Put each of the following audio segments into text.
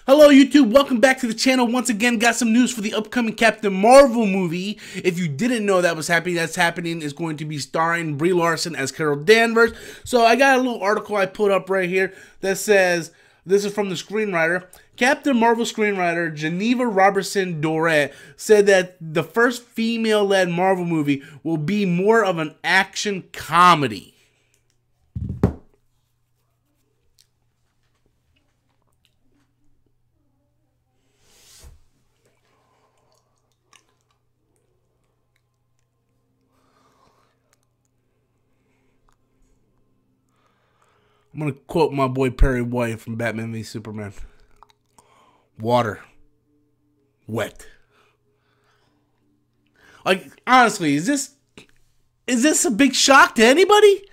Hello YouTube, welcome back to the channel. Once again, got some news for the upcoming Captain Marvel movie. If you didn't know that was happening, that's happening. Is going to be starring Brie Larson as Carol Danvers. So I got a little article I put up right here that says, this is from the screenwriter. Captain Marvel screenwriter Geneva Robertson Doré said that the first female-led Marvel movie will be more of an action comedy. I'm going to quote my boy Perry White from Batman v Superman. Water. Wet. Like, honestly, is this a big shock to anybody?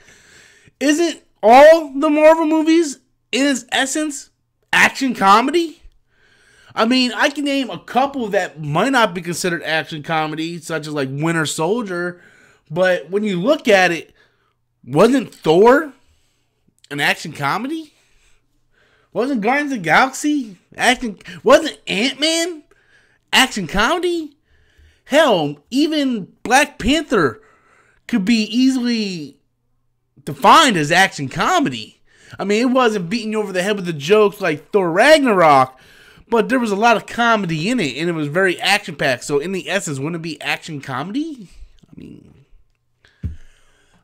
Isn't all the Marvel movies, in its essence, action comedy? I mean, I can name a couple that might not be considered action comedy, such as like Winter Soldier, but when you look at it, wasn't Thor an action comedy? Wasn't Guardians of the Galaxy action? Wasn't Ant-Man action comedy? Hell, even Black Panther could be easily defined as action comedy. I mean, it wasn't beating you over the head with the jokes like Thor Ragnarok, but there was a lot of comedy in it, and it was very action-packed. So in the essence, wouldn't it be action comedy?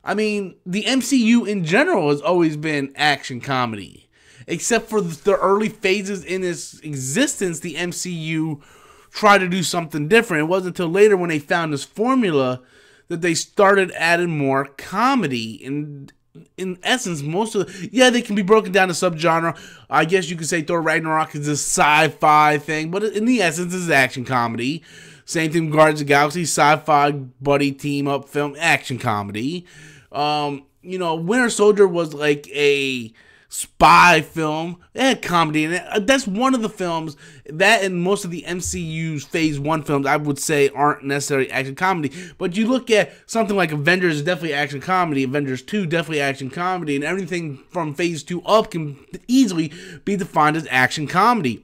I mean, the MCU in general has always been action comedy. Except for the early phases in its existence, the MCU tried to do something different. It wasn't until later when they found this formula that they started adding more comedy. And in essence, most of they can be broken down to subgenre. I guess you could say Thor Ragnarok is a sci-fi thing, but in the essence, it's action comedy. Same thing with Guardians of the Galaxy, sci-fi buddy team-up film, action comedy. You know, Winter Soldier was like a spy film. It had comedy in it. That's one of the films that, and most of the MCU's Phase 1 films, I would say, aren't necessarily action comedy. But you look at something like Avengers, is definitely action comedy. Avengers 2, definitely action comedy. And everything from Phase 2 up can easily be defined as action comedy.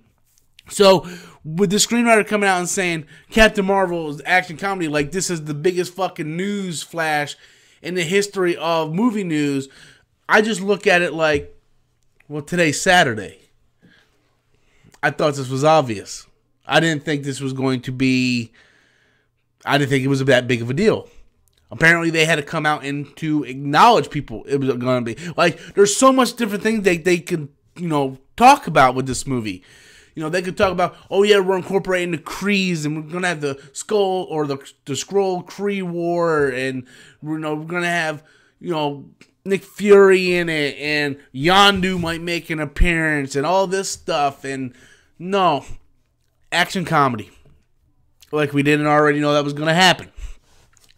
So, with the screenwriter coming out and saying Captain Marvel is action comedy, like this is the biggest fucking news flash in the history of movie news, I just look at it like, well, today's Saturday. I thought this was obvious. I didn't think this was going to be, I didn't think it was that big of a deal. Apparently, they had to come out and to acknowledge people it was going to be. Like, there's so much different things they could, you know, talk about with this movie. You know, they could talk about, oh yeah, we're incorporating the Krees, and we're gonna have the Skull or the Skrull Kree War, and we're gonna have, you know, Nick Fury in it, and Yondu might make an appearance, and all this stuff. And no, action comedy, like we didn't already know that was gonna happen.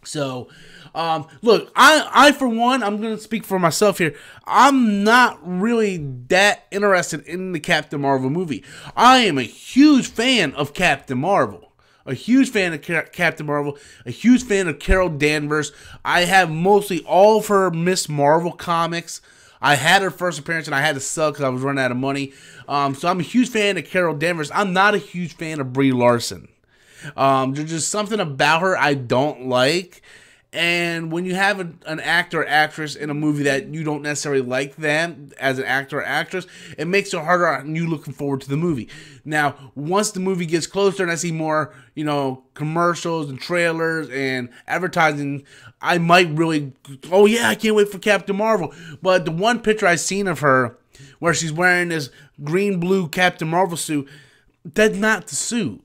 So, look, I for one, I'm going to speak for myself here. I'm not really that interested in the Captain Marvel movie. I am a huge fan of Captain Marvel. A huge fan of Captain Marvel. A huge fan of Carol Danvers. I have mostly all of her Miss Marvel comics. I had her first appearance and I had to sell because I was running out of money. So I'm a huge fan of Carol Danvers. I'm not a huge fan of Brie Larson. There's just something about her I don't like. And when you have an actor or actress in a movie that you don't necessarily like them as an actor or actress, it makes it harder on you looking forward to the movie. Now, once the movie gets closer and I see more, you know, commercials and trailers and advertising, I might really, oh yeah, I can't wait for Captain Marvel. But the one picture I've seen of her where she's wearing this green-blue Captain Marvel suit, that's not the suit.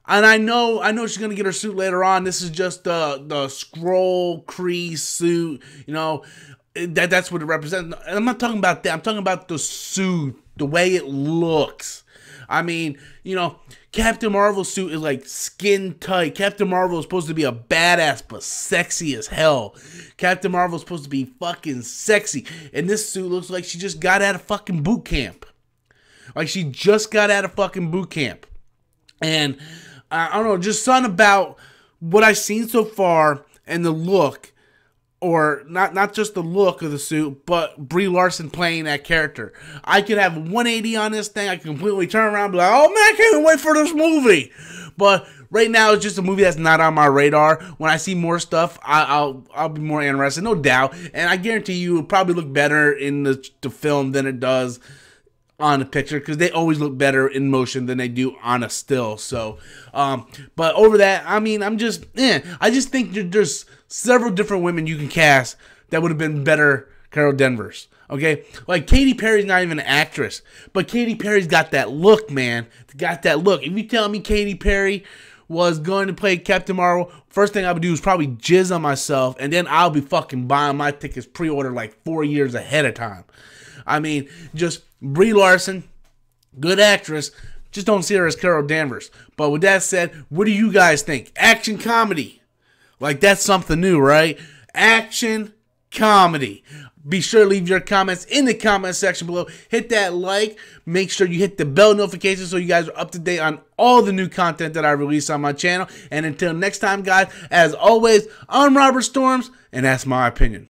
And I know she's gonna get her suit later on. This is just the Skrull Kree suit, you know. That's what it represents. And I'm not talking about that. I'm talking about the suit, the way it looks. I mean, you know, Captain Marvel's suit is like skin tight. Captain Marvel is supposed to be a badass, but sexy as hell. Captain Marvel is supposed to be fucking sexy, and this suit looks like she just got out of fucking boot camp. Like she just got out of fucking boot camp, and I don't know, just something about what I've seen so far and the look or not just the look of the suit, but Brie Larson playing that character. I could have 180 on this thing. I can completely turn around and be like, oh man, I can't wait for this movie. But right now, it's just a movie that's not on my radar. When I see more stuff, I'll be more interested, no doubt. And I guarantee you, it'll probably look better in the film than it does on a picture, because they always look better in motion than they do on a still. So, but over that, I mean, I just think there's several different women you can cast that would have been better Carol Danvers. Okay, like Katy Perry's not even an actress, but Katy Perry's got that look, man. Got that look. If you tell me Katy Perry was going to play Captain Marvel, first thing I would do is probably jizz on myself, and then I'll be fucking buying my tickets pre-ordered like 4 years ahead of time. I mean, just Brie Larson, good actress. Just don't see her as Carol Danvers. But with that said, what do you guys think? Action comedy. Like, that's something new, right? Action comedy. Be sure to leave your comments in the comment section below. Hit that like. Make sure you hit the bell notification so you guys are up to date on all the new content that I release on my channel. And until next time, guys, as always, I'm Robert Storms, and that's my opinion.